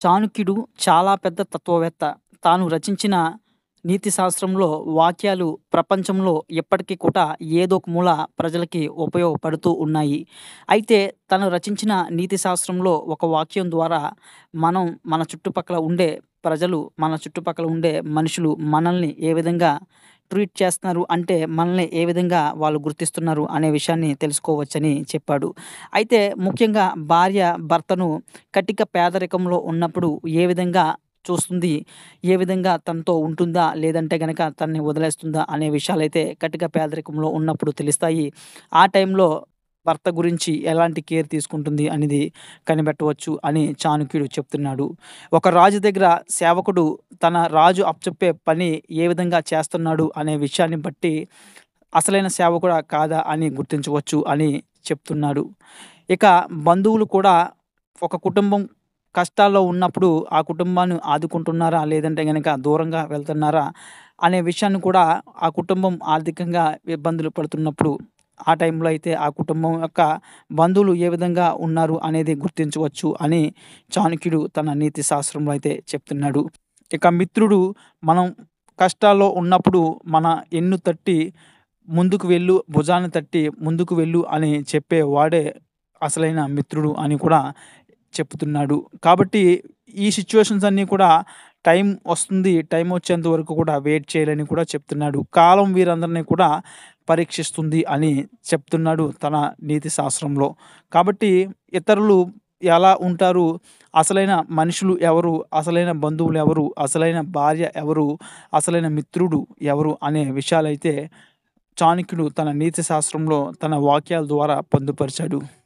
చాణక్యుడు చాలా పెద్ద తత్వవేత్త. తాను రచించిన నీతి శాస్త్రంలో వాక్యాలు ప్రపంచంలో ఇప్పటికీ కూడా ఏదో ఒక మూల ప్రజలకి ఉపయోగపడుతూ ఉన్నాయి. అయితే తను రచించిన నీతి శాస్త్రంలో ఒక వాక్యం ద్వారా మనం మన చుట్టుపక్కల ఉండే ప్రజలు, మన చుట్టుపక్కల ఉండే మనుషులు మనల్ని ఏ విధంగా ట్రీట్ చేస్తున్నారు అంటే మనల్ని ఏ విధంగా వాళ్ళు గుర్తిస్తున్నారు అనే విషయాన్ని తెలుసుకోవచ్చని చెప్పాడు. అయితే ముఖ్యంగా భార్య భర్తను కటిక పేదరికంలో ఉన్నప్పుడు ఏ విధంగా చూస్తుంది? ఏ విధంగా తనతో ఉంటుందా? లేదంటే గనక తనని వదిలేస్తుందా? అనే విషయాలైతే కటిక పేదరికంలో ఉన్నప్పుడు తెలుస్తాయి. ఆ టైంలో భర్త గురించి ఎలాంటి కేర్ తీసుకుంటుంది అనేది కనిపెట్టవచ్చు అని చాణక్యుడు చెప్తున్నాడు. ఒక రాజు దగ్గర సేవకుడు తన రాజు అప్పచెప్పే పని ఏ విధంగా చేస్తున్నాడు అనే విషయాన్ని బట్టి అసలైన సేవకుడా కాదా అని గుర్తించవచ్చు అని చెప్తున్నాడు. ఇక బంధువులు కూడా ఒక కుటుంబం కష్టాల్లో ఉన్నప్పుడు ఆ కుటుంబాన్ని ఆదుకుంటున్నారా? లేదంటే గనక దూరంగా వెళ్తున్నారా? అనే విషయాన్ని కూడా ఆ కుటుంబం ఆర్థికంగా ఇబ్బందులు పడుతున్నప్పుడు ఆ టైంలో అయితే ఆ కుటుంబం యొక్క బంధువులు ఏ విధంగా ఉన్నారు అనేది గుర్తించవచ్చు అని చాణక్యుడు తన నీతి శాస్త్రంలో అయితే చెప్తున్నాడు. ఇక మిత్రుడు మనం కష్టాల్లో ఉన్నప్పుడు మన ఎన్ను తట్టి ముందుకు వెళ్ళు, భుజాన్ని తట్టి ముందుకు వెళ్ళు అని చెప్పేవాడే అసలైన మిత్రుడు అని కూడా చెప్తున్నాడు. కాబట్టి ఈ సిట్యుయేషన్స్ అన్నీ కూడా టైం వస్తుంది. టైం వచ్చేంత వరకు కూడా వెయిట్ చేయాలని కూడా చెప్తున్నాడు. కాలం వీరందరిని కూడా పరీక్షిస్తుంది అని చెప్తున్నాడు తన నీతి శాస్త్రంలో. కాబట్టి ఇతరులు ఎలా ఉంటారు? అసలైన మనుషులు ఎవరు? అసలైన బంధువులు ఎవరు? అసలైన భార్య ఎవరు? అసలైన మిత్రుడు ఎవరు? అనే విషయాలైతే చాణక్యుడు తన నీతి శాస్త్రంలో తన వాక్యాల ద్వారా పొందుపరిచాడు.